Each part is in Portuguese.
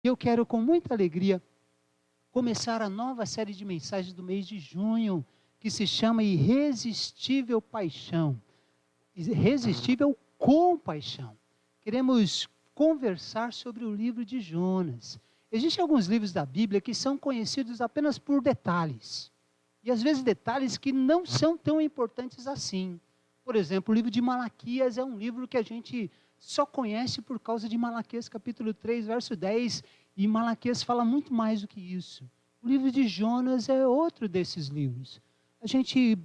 E eu quero com muita alegria começar a nova série de mensagens do mês de junho, que se chama Irresistível Paixão. Irresistível Compaixão. Queremos conversar sobre o livro de Jonas. Existem alguns livros da Bíblia que são conhecidos apenas por detalhes. E às vezes detalhes que não são tão importantes assim. Por exemplo, o livro de Malaquias é um livro que a gente só conhece por causa de Malaquias capítulo 3, verso 10. E Malaquias fala muito mais do que isso. O livro de Jonas é outro desses livros. A gente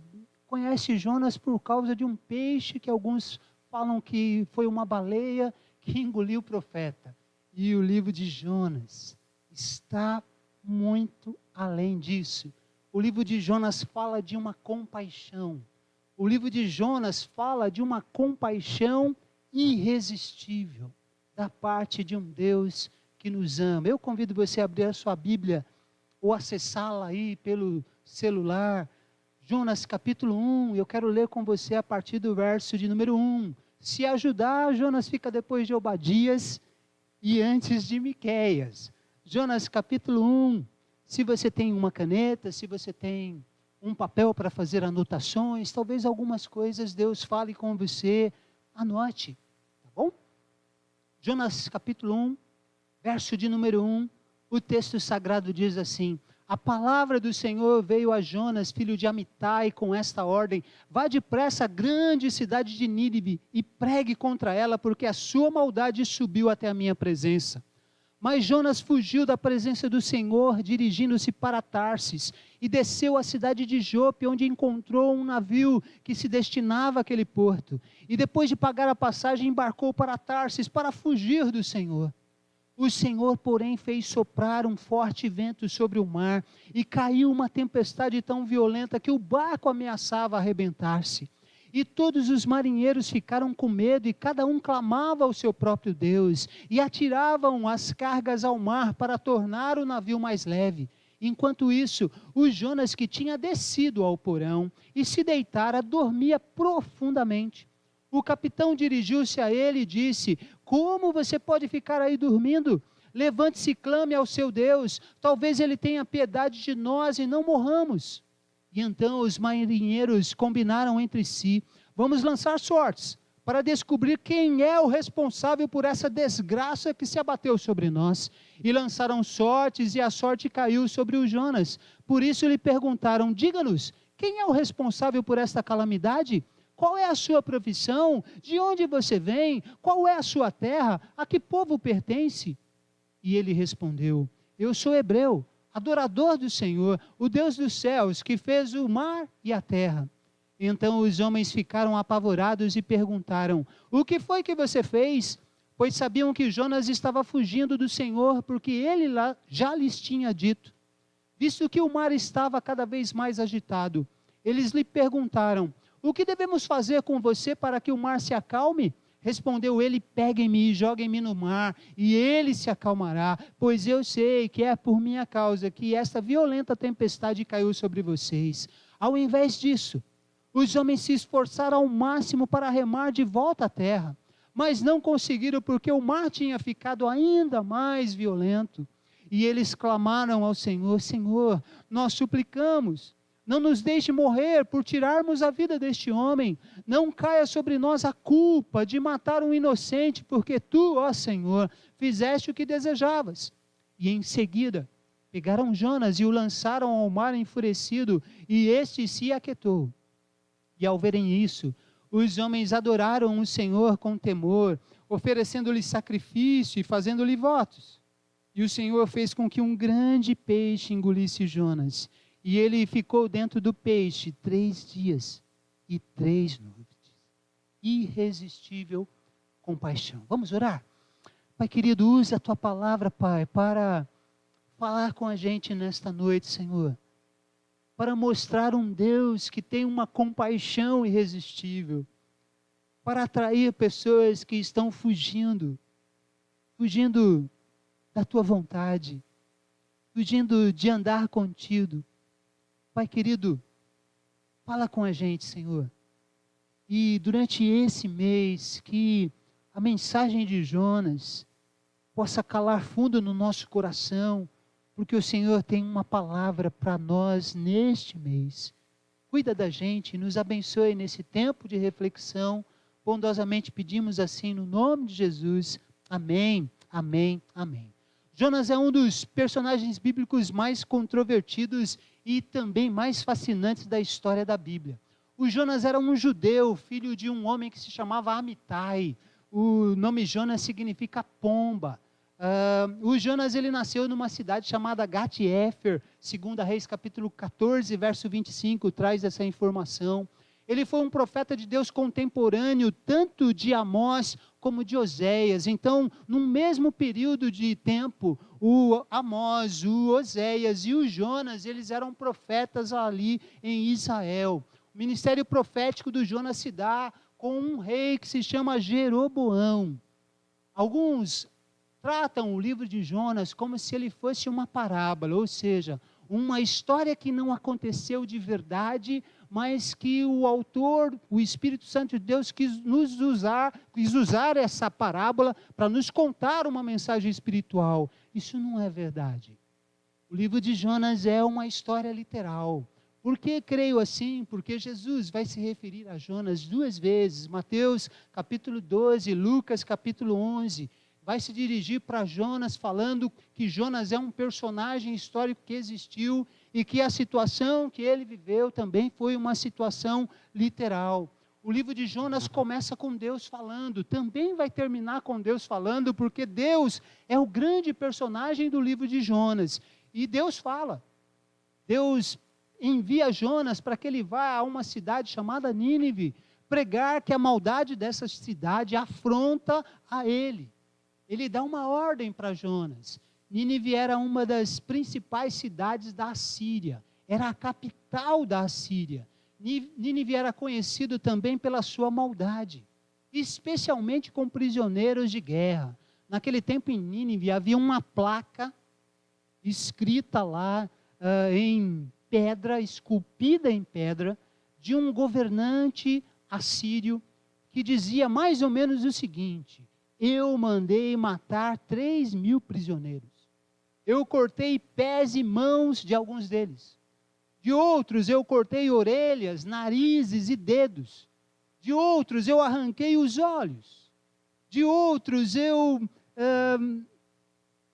conhece Jonas por causa de um peixe que alguns falam que foi uma baleia que engoliu o profeta. E o livro de Jonas está muito além disso. O livro de Jonas fala de uma compaixão. O livro de Jonas fala de uma compaixão irresistível da parte de um Deus que nos ama. Eu convido você a abrir a sua Bíblia ou acessá-la aí pelo celular. Jonas capítulo 1, eu quero ler com você a partir do verso de número 1. Se ajudar, Jonas fica depois de Obadias e antes de Miqueias. Jonas capítulo 1, se você tem uma caneta, se você tem um papel para fazer anotações, talvez algumas coisas Deus fale com você, anote, tá bom? Jonas capítulo 1, verso de número 1, o texto sagrado diz assim: a palavra do Senhor veio a Jonas, filho de Amitai, com esta ordem: vá depressa à grande cidade de Nínive e pregue contra ela, porque a sua maldade subiu até a minha presença. Mas Jonas fugiu da presença do Senhor, dirigindo-se para Tarsis, e desceu à cidade de Jope, onde encontrou um navio que se destinava àquele porto. E depois de pagar a passagem, embarcou para Tarsis para fugir do Senhor. O Senhor, porém, fez soprar um forte vento sobre o mar, e caiu uma tempestade tão violenta que o barco ameaçava arrebentar-se. E todos os marinheiros ficaram com medo, e cada um clamava ao seu próprio Deus, e atiravam as cargas ao mar para tornar o navio mais leve. Enquanto isso, o Jonas, que tinha descido ao porão e se deitara, dormia profundamente. O capitão dirigiu-se a ele e disse: como você pode ficar aí dormindo? Levante-se e clame ao seu Deus, talvez ele tenha piedade de nós e não morramos. E então os marinheiros combinaram entre si: vamos lançar sortes, para descobrir quem é o responsável por essa desgraça que se abateu sobre nós. E lançaram sortes, e a sorte caiu sobre o Jonas. Por isso lhe perguntaram: diga-nos, quem é o responsável por esta calamidade? Qual é a sua profissão? De onde você vem? Qual é a sua terra? A que povo pertence? E ele respondeu: eu sou hebreu, adorador do Senhor, o Deus dos céus, que fez o mar e a terra. Então os homens ficaram apavorados e perguntaram: o que foi que você fez? Pois sabiam que Jonas estava fugindo do Senhor, porque ele já lhes tinha dito. Visto que o mar estava cada vez mais agitado, eles lhe perguntaram: o que devemos fazer com você para que o mar se acalme? Respondeu ele: peguem-me e joguem-me no mar, e ele se acalmará, pois eu sei que é por minha causa que esta violenta tempestade caiu sobre vocês. Ao invés disso, os homens se esforçaram ao máximo para remar de volta à terra, mas não conseguiram, porque o mar tinha ficado ainda mais violento. E eles clamaram ao Senhor: Senhor, nós suplicamos, não nos deixe morrer por tirarmos a vida deste homem. Não caia sobre nós a culpa de matar um inocente, porque tu, ó Senhor, fizeste o que desejavas. E em seguida, pegaram Jonas e o lançaram ao mar enfurecido, e este se aquietou. E ao verem isso, os homens adoraram o Senhor com temor, oferecendo-lhe sacrifício e fazendo-lhe votos. E o Senhor fez com que um grande peixe engolisse Jonas. E ele ficou dentro do peixe 3 dias e 3 noites. Irresistível compaixão. Vamos orar? Pai querido, use a tua palavra, Pai, para falar com a gente nesta noite, Senhor. Para mostrar um Deus que tem uma compaixão irresistível. Para atrair pessoas que estão fugindo da tua vontade, fugindo de andar contigo. Pai querido, fala com a gente, Senhor. E durante esse mês, que a mensagem de Jonas possa calar fundo no nosso coração, porque o Senhor tem uma palavra para nós neste mês. Cuida da gente, nos abençoe nesse tempo de reflexão. Bondosamente pedimos assim no nome de Jesus. Amém, amém, amém. Jonas é um dos personagens bíblicos mais controvertidos e também mais fascinantes da história da Bíblia. O Jonas era um judeu, filho de um homem que se chamava Amitai. O nome Jonas significa pomba. O Jonas ele nasceu numa cidade chamada Gat-Hefer, 2 Reis capítulo 14, verso 25, traz essa informação. Ele foi um profeta de Deus contemporâneo, tanto de Amós como de Oséias. Então, no mesmo período de tempo, o Amós, o Oséias e o Jonas, eles eram profetas ali em Israel. O ministério profético do Jonas se dá com um rei que se chama Jeroboão. Alguns tratam o livro de Jonas como se ele fosse uma parábola, ou seja, uma história que não aconteceu de verdade, mas que o autor, o Espírito Santo de Deus, quis usar essa parábola para nos contar uma mensagem espiritual. Isso não é verdade. O livro de Jonas é uma história literal. Por que creio assim? Porque Jesus vai se referir a Jonas 2 vezes, Mateus capítulo 12, Lucas capítulo 11, vai se dirigir para Jonas falando que Jonas é um personagem histórico que existiu e que a situação que ele viveu também foi uma situação literal. O livro de Jonas começa com Deus falando, também vai terminar com Deus falando, porque Deus é o grande personagem do livro de Jonas. E Deus fala, Deus envia Jonas para que ele vá a uma cidade chamada Nínive, pregar que a maldade dessa cidade afronta a ele. Ele dá uma ordem para Jonas. Nínive era uma das principais cidades da Assíria, era a capital da Assíria. Nínive era conhecido também pela sua maldade, especialmente com prisioneiros de guerra. Naquele tempo em Nínive havia uma placa escrita lá em pedra, esculpida em pedra, de um governante assírio que dizia mais ou menos o seguinte: eu mandei matar 3.000 prisioneiros. Eu cortei pés e mãos de alguns deles. De outros eu cortei orelhas, narizes e dedos. De outros eu arranquei os olhos. De outros eu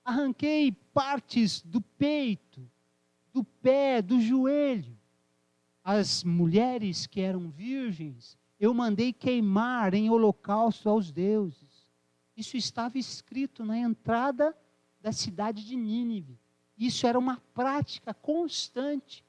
arranquei partes do peito, do pé, do joelho. As mulheres que eram virgens, eu mandei queimar em holocausto aos deuses. Isso estava escrito na entrada da cidade de Nínive. Isso era uma prática constante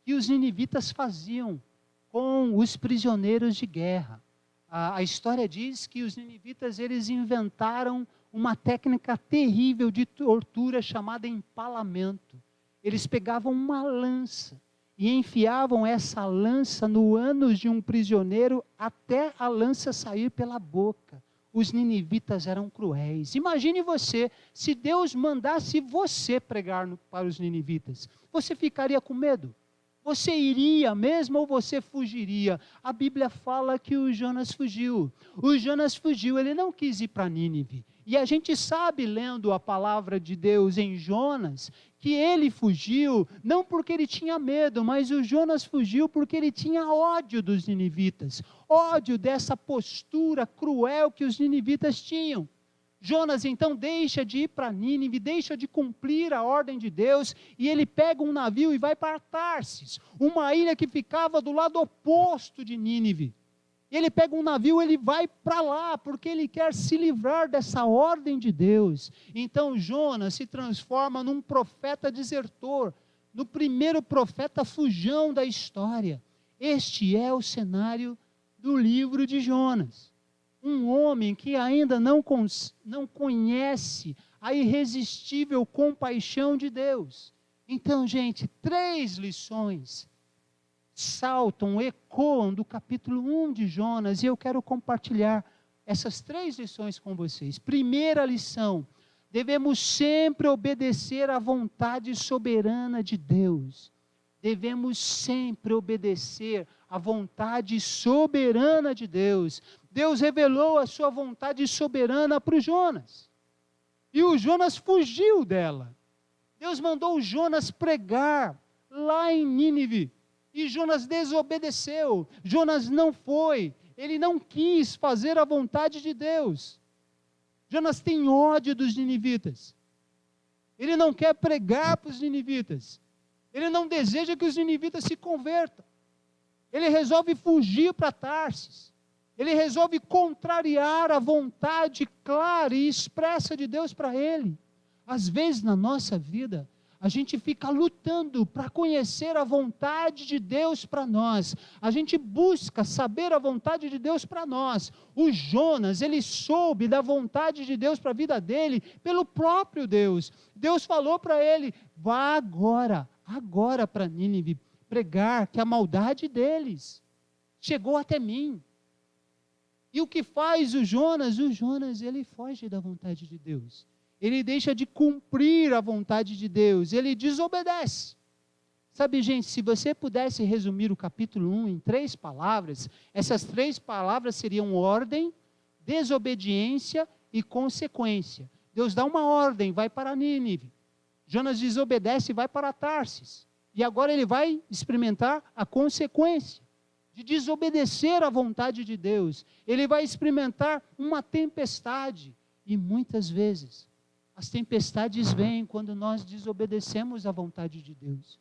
que os ninivitas faziam com os prisioneiros de guerra. A história diz que os ninivitas eles inventaram uma técnica terrível de tortura chamada empalamento. Eles pegavam uma lança e enfiavam essa lança no ânus de um prisioneiro até a lança sair pela boca. Os ninivitas eram cruéis. Imagine você, se Deus mandasse você pregar para os ninivitas, você ficaria com medo? Você iria mesmo ou você fugiria? A Bíblia fala que o Jonas fugiu. O Jonas fugiu, ele não quis ir para Nínive. E a gente sabe, lendo a palavra de Deus em Jonas, que ele fugiu, não porque ele tinha medo, mas o Jonas fugiu porque ele tinha ódio dos ninivitas. Ódio dessa postura cruel que os ninivitas tinham. Jonas então deixa de ir para Nínive, deixa de cumprir a ordem de Deus, e ele pega um navio e vai para Tarsis, uma ilha que ficava do lado oposto de Nínive. Ele pega um navio, ele vai para lá, porque ele quer se livrar dessa ordem de Deus. Então Jonas se transforma num profeta desertor, no primeiro profeta fujão da história. Este é o cenário do livro de Jonas. Um homem que ainda não conhece a irresistível compaixão de Deus. Então, gente, 3 lições saltam, ecoam do capítulo 1 de Jonas, e eu quero compartilhar essas 3 lições com vocês. Primeira lição: devemos sempre obedecer à vontade soberana de Deus. Devemos sempre obedecer à vontade soberana de Deus. Deus revelou a sua vontade soberana para o Jonas. E o Jonas fugiu dela. Deus mandou o Jonas pregar lá em Nínive. E Jonas desobedeceu. Jonas não foi. Ele não quis fazer a vontade de Deus. Jonas tem ódio dos ninivitas. Ele não quer pregar para os ninivitas. Ele não deseja que os ninivitas se convertam. Ele resolve fugir para Tarsis. Ele resolve contrariar a vontade clara e expressa de Deus para ele. Às vezes na nossa vida, a gente fica lutando para conhecer a vontade de Deus para nós. A gente busca saber a vontade de Deus para nós. O Jonas, ele soube da vontade de Deus para a vida dele pelo próprio Deus. Deus falou para ele: vá agora para Nínive, pregar que a maldade deles chegou até mim. E o que faz o Jonas? O Jonas, ele foge da vontade de Deus. Ele deixa de cumprir a vontade de Deus. Ele desobedece. Sabe, gente, se você pudesse resumir o capítulo 1 em 3 palavras, essas 3 palavras seriam ordem, desobediência e consequência. Deus dá uma ordem, vai para Nínive. Jonas desobedece e vai para Tarsis. E agora ele vai experimentar a consequência de desobedecer à vontade de Deus. Ele vai experimentar uma tempestade. E muitas vezes, as tempestades vêm quando nós desobedecemos à vontade de Deus.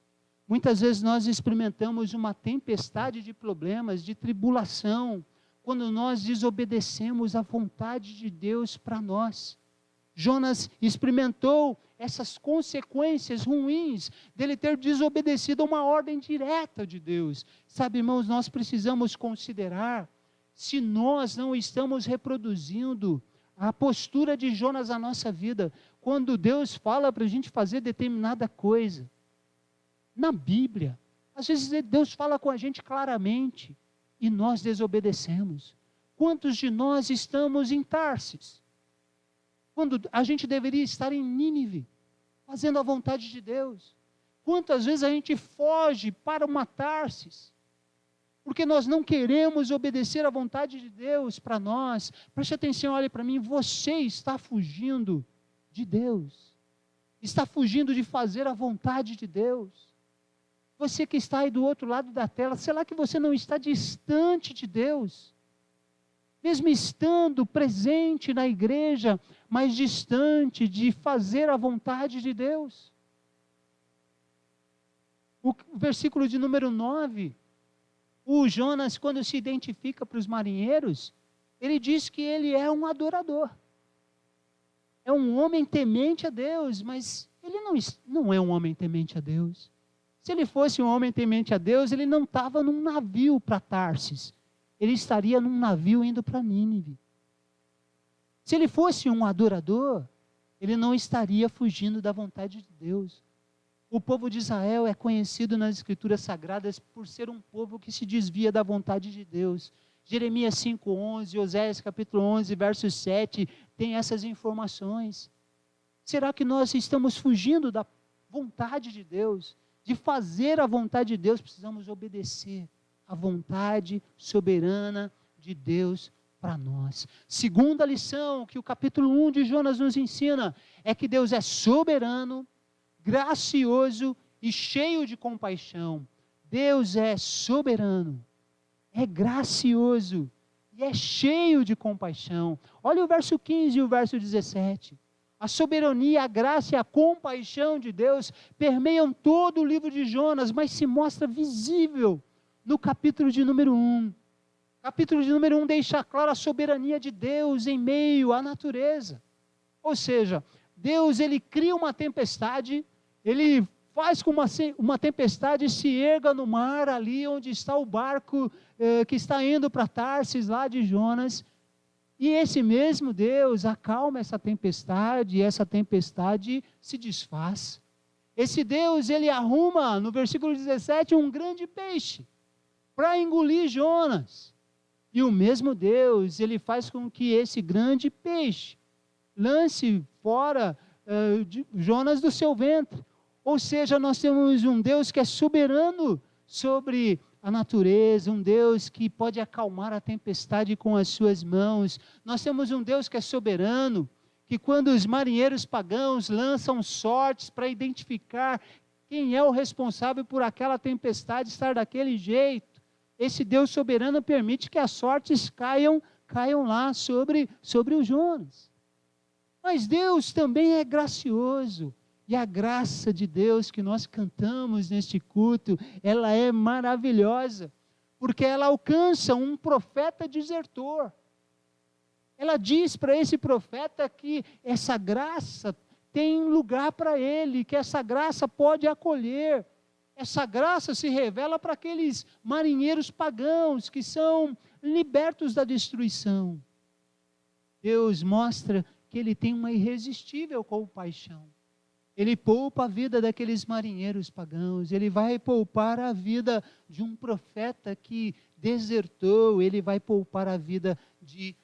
Muitas vezes nós experimentamos uma tempestade de problemas, de tribulação, quando nós desobedecemos à vontade de Deus para nós. Jonas experimentou essas consequências ruins dele ter desobedecido a uma ordem direta de Deus. Sabe, irmãos, nós precisamos considerar se nós não estamos reproduzindo a postura de Jonas na nossa vida, quando Deus fala para a gente fazer determinada coisa. Na Bíblia, às vezes Deus fala com a gente claramente e nós desobedecemos. Quantos de nós estamos em Tarsis? Quando a gente deveria estar em Nínive, fazendo a vontade de Deus. Quantas vezes a gente foge para uma Tarsis, porque nós não queremos obedecer à vontade de Deus para nós. Preste atenção, olhe para mim, você está fugindo de Deus, está fugindo de fazer a vontade de Deus. Você que está aí do outro lado da tela, será que você não está distante de Deus? Mesmo estando presente na igreja, mas distante de fazer a vontade de Deus. O versículo de número 9, o Jonas, quando se identifica para os marinheiros, ele diz que ele é um adorador. É um homem temente a Deus, mas ele não é um homem temente a Deus. Se ele fosse um homem temente a Deus, ele não estava num navio para Tarsis. Ele estaria num navio indo para Nínive. Se ele fosse um adorador, ele não estaria fugindo da vontade de Deus. O povo de Israel é conhecido nas Escrituras Sagradas por ser um povo que se desvia da vontade de Deus. Jeremias 5:11, Oséias capítulo 11, verso 7, tem essas informações. Será que nós estamos fugindo da vontade de Deus? De fazer a vontade de Deus, precisamos obedecer a vontade soberana de Deus para nós. Segunda lição que o capítulo 1 de Jonas nos ensina é que Deus é soberano, gracioso e cheio de compaixão. Deus é soberano, é gracioso e é cheio de compaixão. Olha o verso 15 e o verso 17. A soberania, a graça e a compaixão de Deus permeiam todo o livro de Jonas, mas se mostra visível no capítulo de número 1. Capítulo de número 1 deixa clara a soberania de Deus em meio à natureza. Ou seja, Deus, ele cria uma tempestade, ele faz com uma tempestade se erga no mar, ali onde está o barco que está indo para Tarsis, lá de Jonas. E esse mesmo Deus acalma essa tempestade, e essa tempestade se desfaz. Esse Deus, ele arruma, no versículo 17, um grande peixe para engolir Jonas. E o mesmo Deus, ele faz com que esse grande peixe lance fora Jonas do seu ventre. Ou seja, nós temos um Deus que é soberano sobre a natureza, um Deus que pode acalmar a tempestade com as suas mãos. Nós temos um Deus que é soberano, que quando os marinheiros pagãos lançam sortes para identificar quem é o responsável por aquela tempestade estar daquele jeito, esse Deus soberano permite que as sortes caiam lá sobre o Jonas. Mas Deus também é gracioso. E a graça de Deus que nós cantamos neste culto, ela é maravilhosa, porque ela alcança um profeta desertor. Ela diz para esse profeta que essa graça tem lugar para ele, que essa graça pode acolher. Essa graça se revela para aqueles marinheiros pagãos que são libertos da destruição. Deus mostra que ele tem uma irresistível compaixão. Ele poupa a vida daqueles marinheiros pagãos, ele vai poupar a vida de um profeta que desertou, ele vai poupar a vida de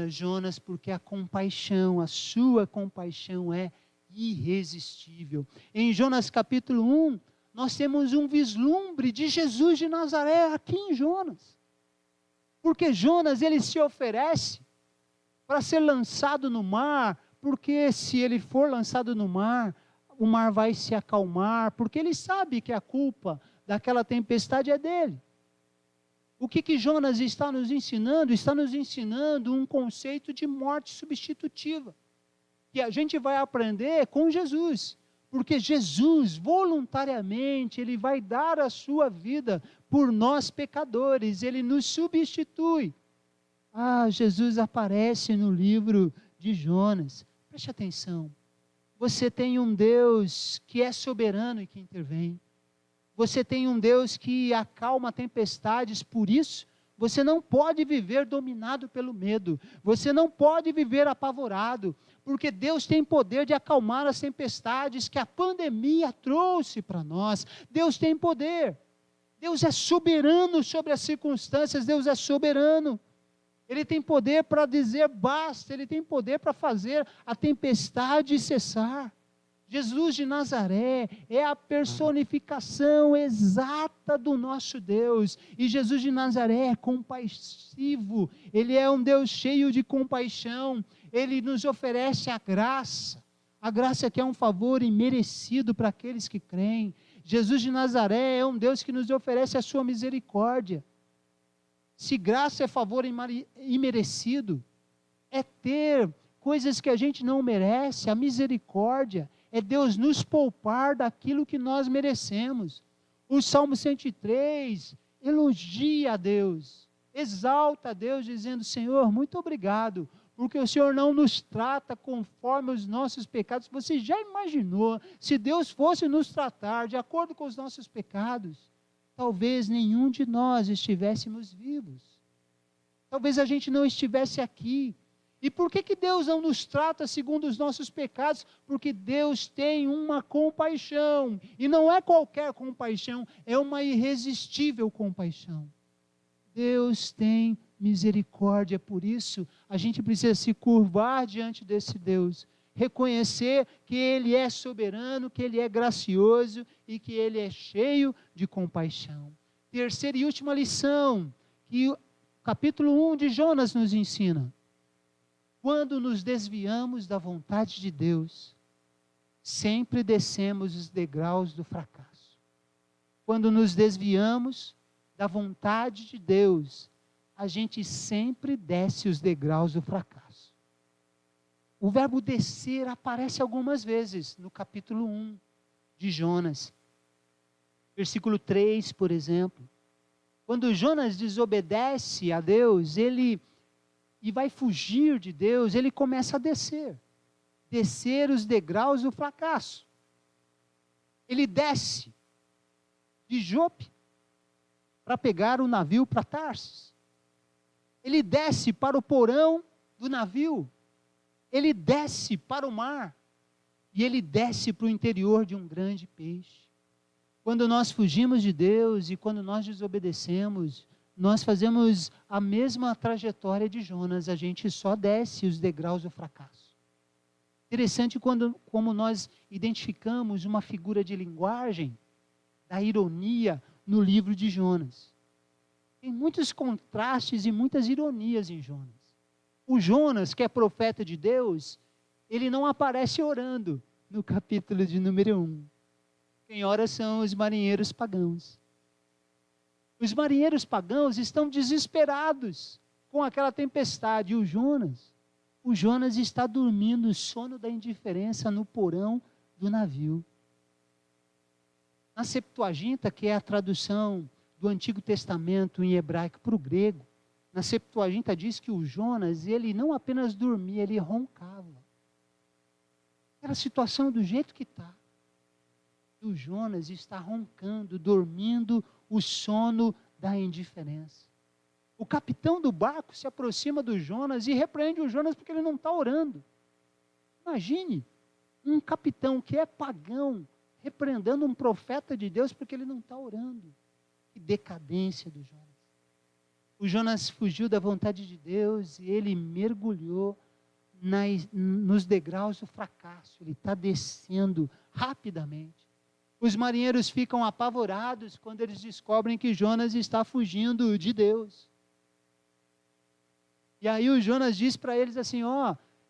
Jonas, porque a compaixão, a sua compaixão é irresistível. Em Jonas capítulo 1, nós temos um vislumbre de Jesus de Nazaré aqui em Jonas. Porque Jonas, ele se oferece para ser lançado no mar, porque se ele for lançado no mar, o mar vai se acalmar, porque ele sabe que a culpa daquela tempestade é dele. O que Jonas está nos ensinando? Está nos ensinando um conceito de morte substitutiva, que a gente vai aprender com Jesus, porque Jesus, voluntariamente, ele vai dar a sua vida por nós pecadores, ele nos substitui. Jesus aparece no livro de Jonas. Preste atenção. Você tem um Deus que é soberano e que intervém. Você tem um Deus que acalma tempestades, por isso, você não pode viver dominado pelo medo. Você não pode viver apavorado, porque Deus tem poder de acalmar as tempestades que a pandemia trouxe para nós. Deus tem poder. Deus é soberano sobre as circunstâncias, Deus é soberano. Ele tem poder para dizer basta, ele tem poder para fazer a tempestade cessar. Jesus de Nazaré é a personificação exata do nosso Deus. E Jesus de Nazaré é compassivo, ele é um Deus cheio de compaixão. Ele nos oferece a graça que é um favor imerecido para aqueles que creem. Jesus de Nazaré é um Deus que nos oferece a sua misericórdia. Se graça é favor imerecido, é ter coisas que a gente não merece. A misericórdia é Deus nos poupar daquilo que nós merecemos. O Salmo 103 elogia a Deus, exalta a Deus, dizendo: Senhor, muito obrigado, porque o Senhor não nos trata conforme os nossos pecados. Você já imaginou, se Deus fosse nos tratar de acordo com os nossos pecados, talvez nenhum de nós estivéssemos vivos. Talvez a gente não estivesse aqui. E por que Deus não nos trata segundo os nossos pecados? Porque Deus tem uma compaixão. E não é qualquer compaixão, é uma irresistível compaixão. Deus tem misericórdia, por isso a gente precisa se curvar diante desse Deus. Reconhecer que Ele é soberano, que Ele é gracioso e que Ele é cheio de compaixão. Terceira e última lição que o capítulo 1 de Jonas nos ensina. Quando nos desviamos da vontade de Deus, sempre descemos os degraus do fracasso. Quando nos desviamos da vontade de Deus, a gente sempre desce os degraus do fracasso. O verbo descer aparece algumas vezes no capítulo 1 de Jonas. Versículo 3, por exemplo. Quando Jonas desobedece a Deus, e vai fugir de Deus, ele começa a descer. Descer os degraus do fracasso. Ele desce de Jope para pegar o navio para Tarsis. Ele desce para o porão do navio. Ele desce para o mar, e ele desce para o interior de um grande peixe. Quando nós fugimos de Deus e quando nós desobedecemos, nós fazemos a mesma trajetória de Jonas, a gente só desce os degraus do fracasso. Interessante como nós identificamos uma figura de linguagem da ironia no livro de Jonas. Tem muitos contrastes e muitas ironias em Jonas. O Jonas, que é profeta de Deus, ele não aparece orando no capítulo de número 1. Quem ora são os marinheiros pagãos. Os marinheiros pagãos estão desesperados com aquela tempestade. E o Jonas está dormindo o sono da indiferença no porão do navio. Na Septuaginta, que é a tradução do Antigo Testamento em hebraico para o grego, na Septuaginta diz que o Jonas, ele não apenas dormia, ele roncava. Era a situação do jeito que está. O Jonas está roncando, dormindo o sono da indiferença. O capitão do barco se aproxima do Jonas e repreende o Jonas porque ele não está orando. Imagine um capitão que é pagão repreendendo um profeta de Deus porque ele não está orando. Que decadência do Jonas. O Jonas fugiu da vontade de Deus e ele mergulhou nos degraus do fracasso. Ele está descendo rapidamente. Os marinheiros ficam apavorados quando eles descobrem que Jonas está fugindo de Deus. E aí o Jonas diz para eles assim,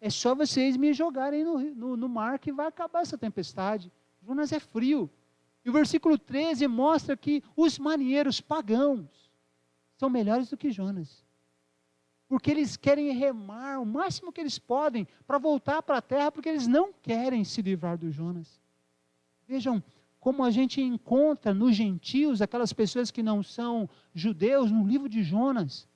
é só vocês me jogarem no mar que vai acabar essa tempestade. Jonas é frio. E o versículo 13 mostra que os marinheiros pagãos são melhores do que Jonas. Porque eles querem remar o máximo que eles podem para voltar para a terra, porque eles não querem se livrar do Jonas. Vejam como a gente encontra nos gentios, aquelas pessoas que não são judeus, no livro de Jonas,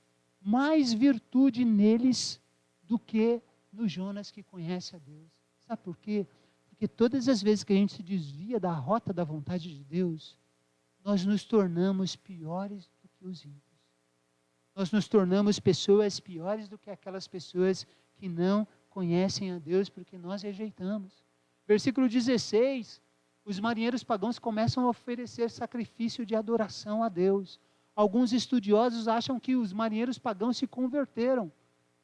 mais virtude neles do que no Jonas que conhece a Deus. Sabe por quê? Porque todas as vezes que a gente se desvia da rota da vontade de Deus, nós nos tornamos piores do que os ímpios. Nós nos tornamos pessoas piores do que aquelas pessoas que não conhecem a Deus, porque nós rejeitamos. Versículo 16, os marinheiros pagãos começam a oferecer sacrifício de adoração a Deus. Alguns estudiosos acham que os marinheiros pagãos se converteram.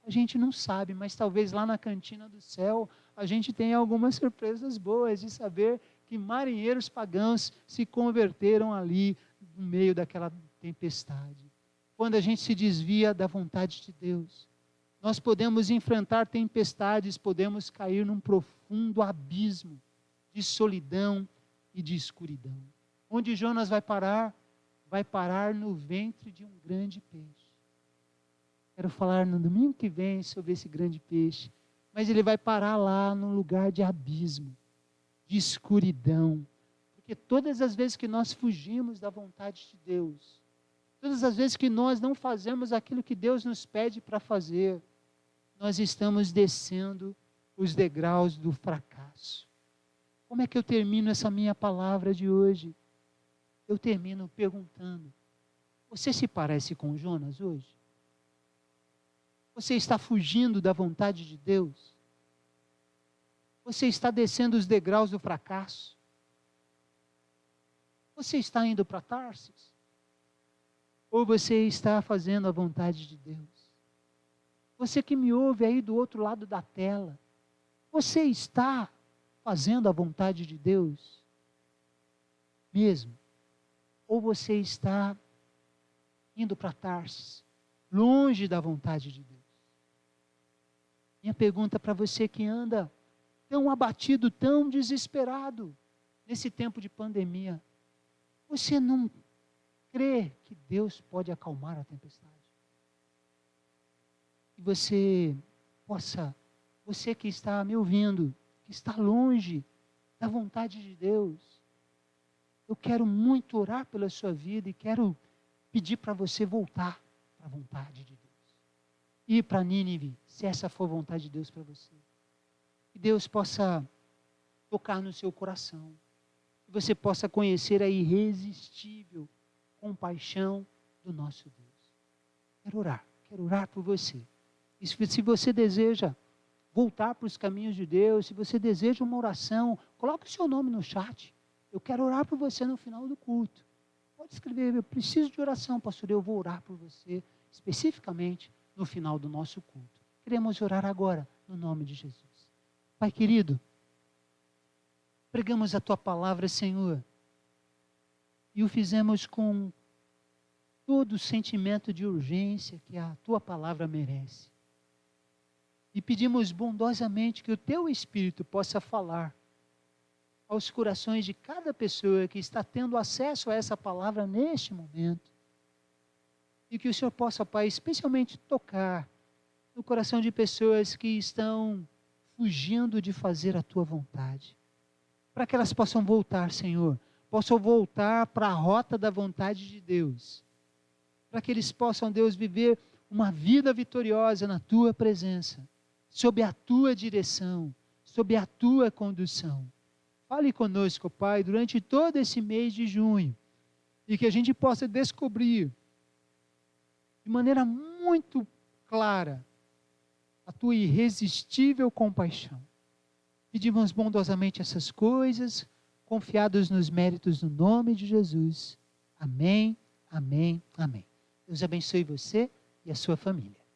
A gente não sabe, mas talvez lá na cantina do céu a gente tenha algumas surpresas boas de saber que marinheiros pagãos se converteram ali no meio daquela tempestade. Quando a gente se desvia da vontade de Deus, nós podemos enfrentar tempestades, podemos cair num profundo abismo de solidão e de escuridão. Onde Jonas vai parar? Vai parar no ventre de um grande peixe. Quero falar no domingo que vem sobre esse grande peixe, mas ele vai parar lá num lugar de abismo, de escuridão, porque todas as vezes que nós fugimos da vontade de Deus, todas as vezes que nós não fazemos aquilo que Deus nos pede para fazer, nós estamos descendo os degraus do fracasso. Como é que eu termino essa minha palavra de hoje? Eu termino perguntando, você se parece com Jonas hoje? Você está fugindo da vontade de Deus? Você está descendo os degraus do fracasso? Você está indo para Tarsis? Ou você está fazendo a vontade de Deus? Você que me ouve aí do outro lado da tela, você está fazendo a vontade de Deus mesmo? Ou você está indo para Tarsis, longe da vontade de Deus? Minha pergunta para você que anda tão abatido, tão desesperado, nesse tempo de pandemia, você não crê que Deus pode acalmar a tempestade? E você que está me ouvindo, que está longe da vontade de Deus, eu quero muito orar pela sua vida e quero pedir para você voltar para a vontade de Deus. Ir para Nínive, se essa for a vontade de Deus para você. Que Deus possa tocar no seu coração. Que você possa conhecer a irresistível compaixão do nosso Deus. Quero orar por você. E se você deseja voltar para os caminhos de Deus, se você deseja uma oração, coloque o seu nome no chat. Eu quero orar por você no final do culto. Pode escrever, eu preciso de oração, pastor, eu vou orar por você, especificamente no final do nosso culto. Queremos orar agora, no nome de Jesus. Pai querido, pregamos a Tua palavra, Senhor, e o fizemos com todo o sentimento de urgência que a Tua palavra merece. E pedimos bondosamente que o Teu Espírito possa falar aos corações de cada pessoa que está tendo acesso a essa palavra neste momento. E que o Senhor possa, Pai, especialmente tocar no coração de pessoas que estão fugindo de fazer a Tua vontade. Para que elas possam voltar, Senhor, possam voltar para a rota da vontade de Deus. Para que eles possam, Deus, viver uma vida vitoriosa na Tua presença, sob a Tua direção, sob a Tua condução. Fale conosco, Pai, durante todo esse mês de junho, e que a gente possa descobrir, de maneira muito clara, a Tua irresistível compaixão. Pedimos bondosamente essas coisas, confiados nos méritos do nome de Jesus. Amém, amém, amém. Deus abençoe você e a sua família.